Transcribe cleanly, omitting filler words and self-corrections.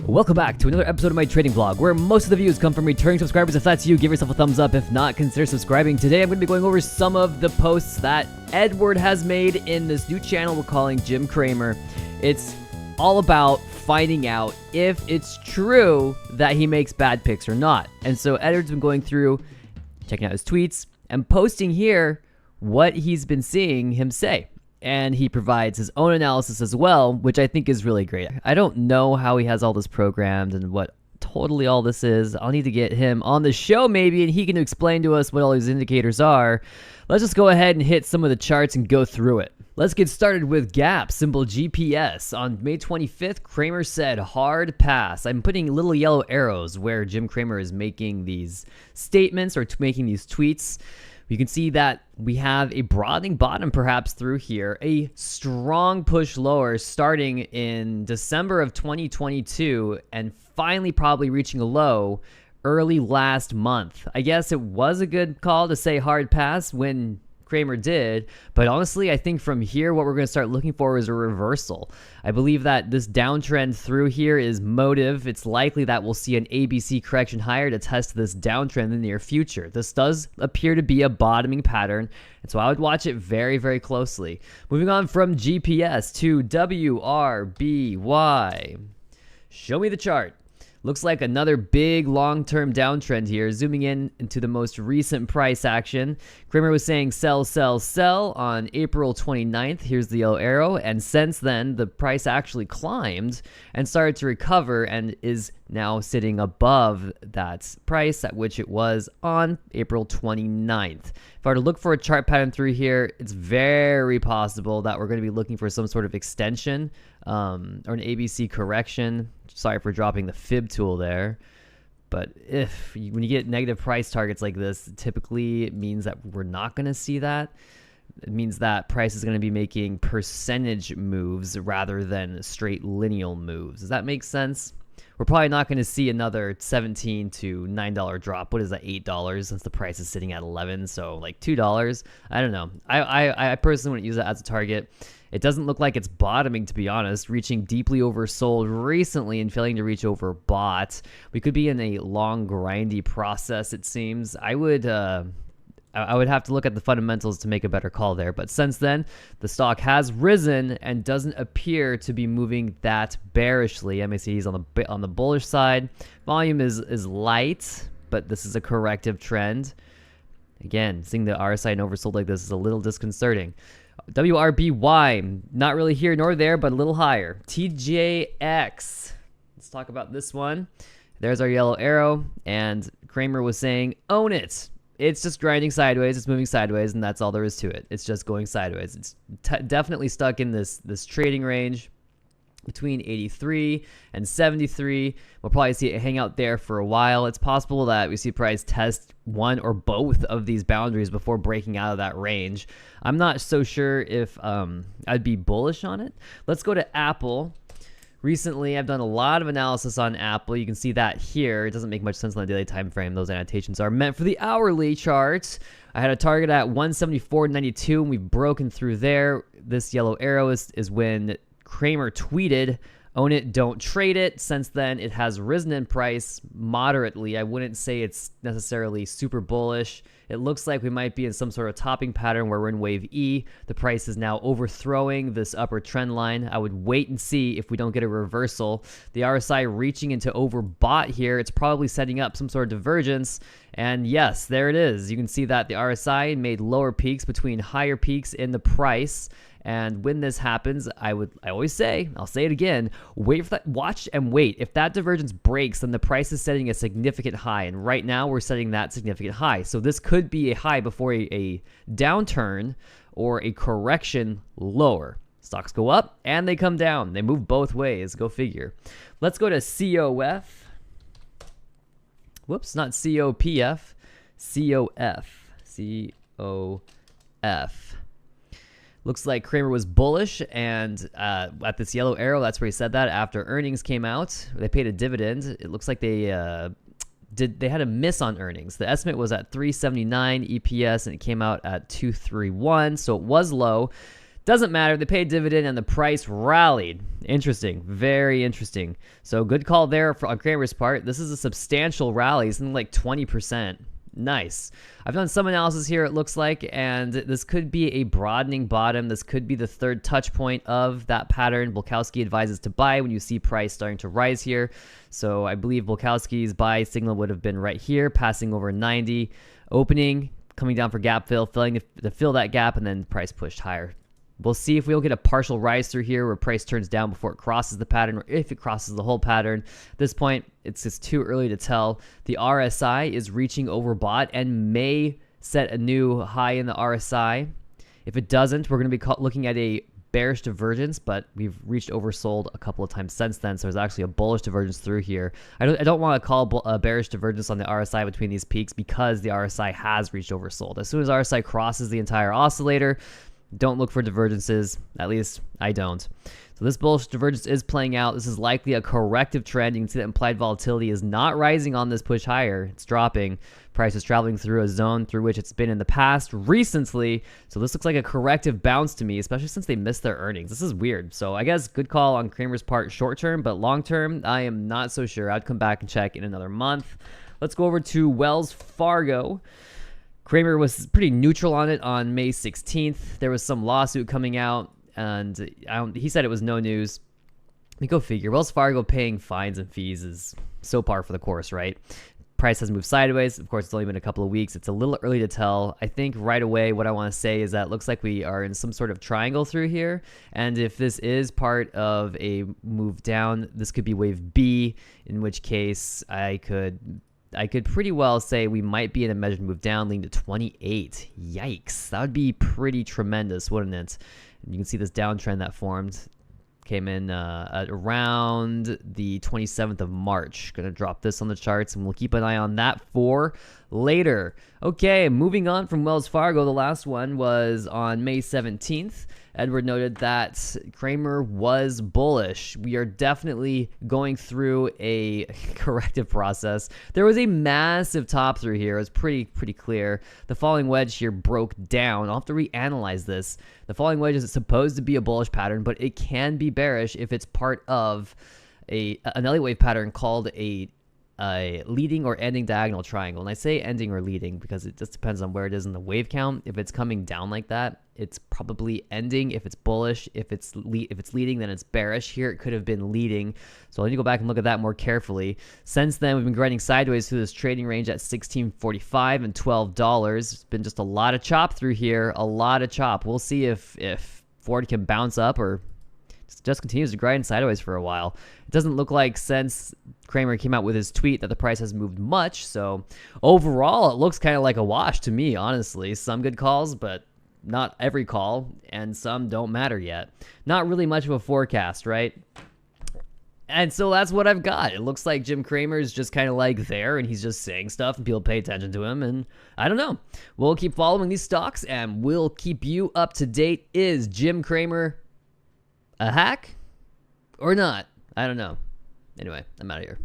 Welcome back to another episode of my trading vlog, where most of the views come from returning subscribers. If that's you, give yourself a thumbs up. If not, consider subscribing. Today I'm going to be going over some of the posts that Edward has made in this new channel we're calling Jim Cramer. It's all about finding out if it's true that he makes bad picks or not. And so Edward's been going through, checking out his tweets, and posting here what he's been seeing him say. And he provides his own analysis as well, which I think is really great. I don't know how he has all this programmed and what totally all this is. I'll need to get him on the show maybe, and he can explain to us what all these indicators are. Let's just go ahead and hit some of the charts and go through it. Let's get started with GAP, symbol GPS. On May 25th, Cramer said, hard pass. I'm putting little yellow arrows where Jim Cramer is making these statements or making these tweets. You can see that we have a broadening bottom perhaps through here, a strong push lower starting in December of 2022 and finally probably reaching a low early last month. I guess it was a good call to say hard pass when Cramer did, but honestly, I think from here, what we're going to start looking for is a reversal. I believe that this downtrend through here is motive. It's likely that we'll see an ABC correction higher to test this downtrend in the near future. This does appear to be a bottoming pattern, and so I would watch it very, very closely. Moving on from GPS to WRBY. Show me the chart. Looks like another big long-term downtrend here. Zooming in into the most recent price action. Cramer was saying sell, sell, sell on April 29th. Here's the yellow arrow. And since then, the price actually climbed and started to recover and is now sitting above that price at which it was on April 29th. If I were to look for a chart pattern through here, it's very possible that we're going to be looking for some sort of extension or an ABC correction. Sorry for dropping the fib tool there. But when you get negative price targets like this, typically it means that we're not going to see that. It means that price is going to be making percentage moves rather than straight lineal moves. Does that make sense? We're probably not going to see another $17 to $9 drop. What is that, $8 since the price is sitting at 11? So like $2. I don't know. I personally wouldn't use that as a target. It doesn't look like it's bottoming, to be honest, reaching deeply oversold recently and failing to reach overbought. We could be in a long, grindy process, it seems. I would have to look at the fundamentals to make a better call there. But since then, the stock has risen and doesn't appear to be moving that bearishly. MACD is on the bullish side. Volume is light, but this is a corrective trend. Again, seeing the RSI and oversold like this is a little disconcerting. WRBY, not really here nor there, but a little higher. TJX, let's talk about this one. There's our yellow arrow, and Cramer was saying, own it. It's just grinding sideways, it's moving sideways, and that's all there is to it. It's just going sideways. It's definitely stuck in this trading range between 83 and 73. We'll probably see it hang out there for a while. It's possible that we see price test one or both of these boundaries before breaking out of that range. I'm not so sure if I'd be bullish on it. Let's go to Apple. Recently, I've done a lot of analysis on Apple. You can see that here. It doesn't make much sense on the daily time frame. Those annotations are meant for the hourly charts. I had a target at 174.92, and we've broken through there. This yellow arrow is when Cramer tweeted, own it, don't trade it. Since then, it has risen in price moderately. I wouldn't say it's necessarily super bullish. It looks like we might be in some sort of topping pattern where we're in wave E. The price is now overthrowing this upper trend line. I would wait and see if we don't get a reversal. The RSI reaching into overbought here. It's probably setting up some sort of divergence. And yes, there it is. You can see that the RSI made lower peaks between higher peaks in the price. And when this happens, I always say, I'll say it again, wait for that, watch and wait. If that divergence breaks, then the price is setting a significant high. And right now we're setting that significant high. So this could be a high before a downturn or a correction lower. Stocks go up and they come down. They move both ways. Go figure. Let's go to COF. Whoops, not COPF. COF. COF. Looks like Cramer was bullish, and at this yellow arrow, that's where he said that after earnings came out. They paid a dividend. It looks like they had a miss on earnings. The estimate was at 379 EPS, and it came out at 231, so it was low. Doesn't matter. They paid dividend and the price rallied. Interesting. Very interesting. So good call there on Cramer's part. This is a substantial rally. Something like 20%. Nice. I've done some analysis here, it looks like, and this could be a broadening bottom. This could be the third touch point of that pattern. Bulkowski advises to buy when you see price starting to rise here. So I believe Bulkowski's buy signal would have been right here, passing over 90, opening, coming down for gap fill, filling to fill that gap, and then price pushed higher. We'll see if we'll get a partial rise through here where price turns down before it crosses the pattern, or if it crosses the whole pattern. At this point, it's just too early to tell. The RSI is reaching overbought and may set a new high in the RSI. If it doesn't, we're going to be looking at a bearish divergence, but we've reached oversold a couple of times since then, so there's actually a bullish divergence through here. I don't want to call a bearish divergence on the RSI between these peaks because the RSI has reached oversold. As soon as RSI crosses the entire oscillator, don't look for divergences. At least I don't. So this bullish divergence is playing out. This is likely a corrective trend. You can see that implied volatility is not rising on this push higher. It's dropping. Price is traveling through a zone through which it's been in the past recently. So this looks like a corrective bounce to me, especially since they missed their earnings. This is weird. So I guess good call on Cramer's part short term, but long term, I am not so sure. I'd come back and check in another month. Let's go over to Wells Fargo. Cramer was pretty neutral on it on May 16th. There was some lawsuit coming out, and he said it was no news. Go figure. Wells Fargo paying fines and fees is so par for the course, right? Price has moved sideways. Of course, it's only been a couple of weeks. It's a little early to tell. I think right away what I want to say is that it looks like we are in some sort of triangle through here. And if this is part of a move down, this could be wave B, in which case I could pretty well say we might be in a measured move down leading to 28. Yikes. That would be pretty tremendous, wouldn't it? And you can see this downtrend that formed. Came in at around the 27th of March. Gonna drop this on the charts, and we'll keep an eye on that for later. Okay, moving on from Wells Fargo, the last one was on May 17th. Edward noted that Cramer was bullish. We are definitely going through a corrective process. There was a massive top through here. It was pretty clear. The falling wedge here broke down. I'll have to reanalyze this. The falling wedge is supposed to be a bullish pattern, but it can be bearish if it's part of an Elliott wave pattern called a leading or ending diagonal triangle. And I say ending or leading because it just depends on where it is in the wave count. If it's coming down like that, it's probably ending. If it's bullish, if it's leading, then it's bearish. Here it could have been leading. So I need to go back and look at that more carefully. Since then, we've been grinding sideways through this trading range at $16.45 and $12. It's been just a lot of chop through here, a lot of chop. We'll see if Ford can bounce up or just continues to grind sideways for a while. It doesn't look like since Cramer came out with his tweet that the price has moved much. So overall, it looks kind of like a wash to me, honestly. Some good calls, but not every call, and some don't matter yet. Not really much of a forecast, right? And so that's what I've got. It looks like Jim Cramer is just kind of like there, and he's just saying stuff, and people pay attention to him, and I don't know. We'll keep following these stocks, and we'll keep you up to date. Is Jim Cramer a hack or not? I don't know. Anyway, I'm out of here.